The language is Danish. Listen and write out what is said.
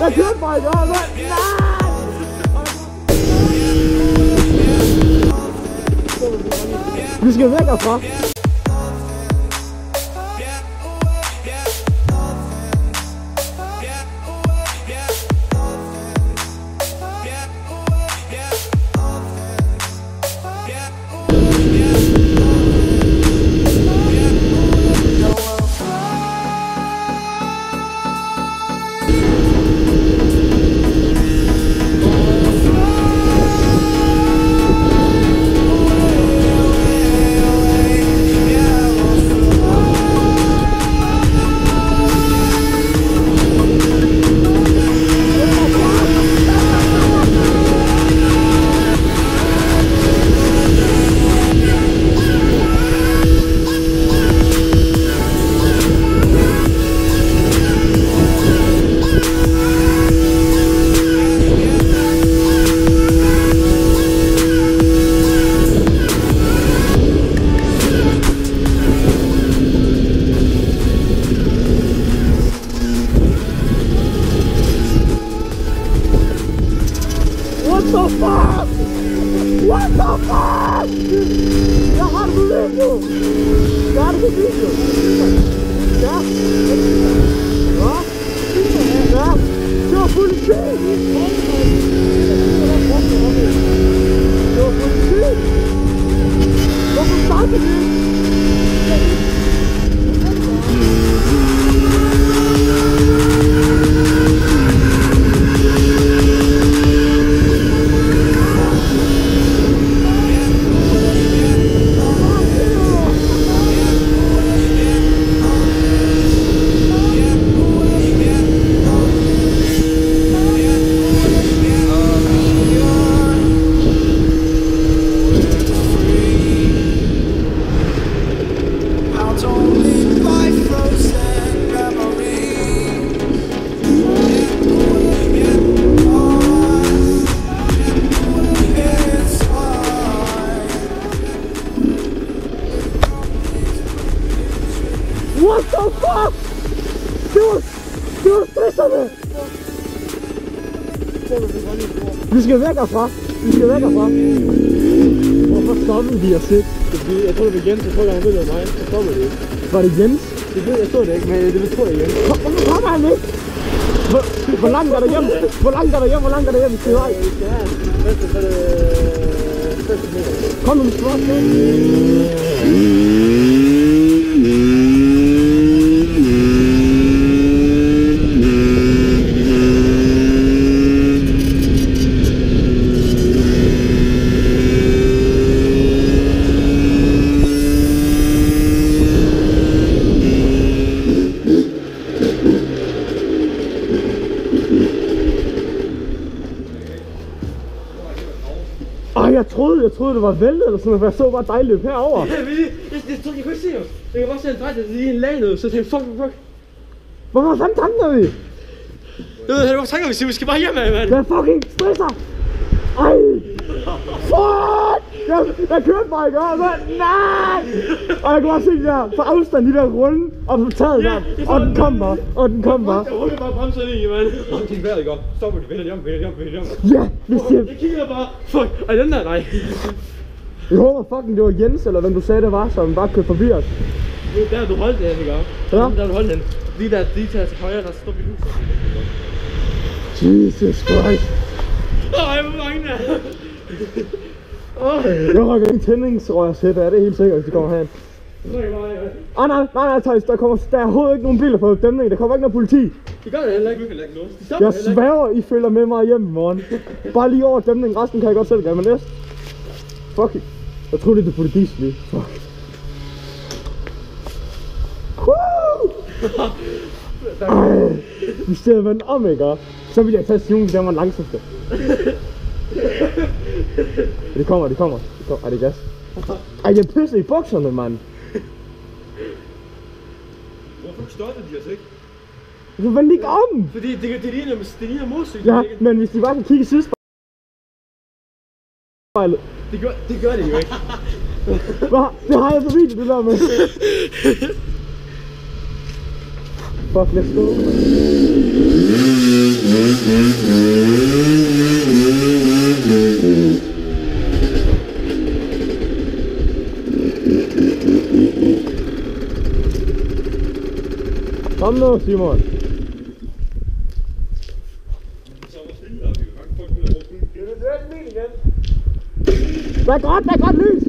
Jeg kørte mig, nej! Vi skal væk herfra. What the fuck? Jeg har det på video. Jeg har det på video. Ja. Ja. Ja. Det var politi. Det var politi. Hvorfor starter det? What the fuck? Det var stressende! Vi skal væk herfra! Hvorfor stoppede de os ikke? Jeg tror det var Jens, jeg tror det var mig, så stoppede de ikke. Var det Jens? Det ved jeg så det ikke, men det tror jeg Jens. Hvorfor kommer han ikke? Hvor langt er der hjem? Hvor langt er der hjem? Vi skal vej. Kom nu, slå os Jeg troede det var væltet eller sådan noget, for jeg så bare dig løbe herover. Ja, jeg kunne ikke se jo. Jeg kan bare se en drej, der lige en lag ned, så tænkte jeg, fuck. Hvorfor fanden tanker vi? Jeg ved, hvad tanker vi skal bare hjem af, mand. Jeg fucking stresser. Ej. Fuck. Jeg kørte mig, mand. Nej. Og jeg kunne bare se det der på afstand, de der runde, og på taget der. Og den kom bare. Jeg rullede bare bremserne i, mand. Og han tænkte, hvad det går? Stopper de, vender de om. Ja, vi siger. Jeg kigger bare. Fuck, og den der, nej. Jeg håber fucking det var Jens, eller hvem du sagde det var, som bare kørte forbi os. Der du holdt den, ikke? Ja? Der du holdt den. Lige der til højre, der står vi huset. Jesus Christ. Hvor mange der? Jeg rykker en tændingsrørsæt af det helt sikkert, hvis de kommer herhen. Nej, Thijs, der er overhovedet ikke nogen biler på dæmningen, der kommer ikke noget politi. Det gør det heller ikke. Jeg sværger, I følger med mig hjem i morgen. Bare lige over dæmningen, resten kan jeg godt selv gøre, men næste. Fuck it. Jeg troede det er politi lige. Fuck. Vi ser vendt om, ikke? Så vil jeg tage Sion, der var langsomste. Det kommer. Ej, det er gas. Ej, jeg pisser i bukserne, mand. Hvorfor stoppede de os ikke? Så vend ikke om! Fordi det ligner modcykel. Ja, men hvis de bare kan kigge i sidespejlet. Det gør det jo ikke. Det har jeg på video, det der med. Fuck, let's go. Kom nu, Simon. Der er godt lys.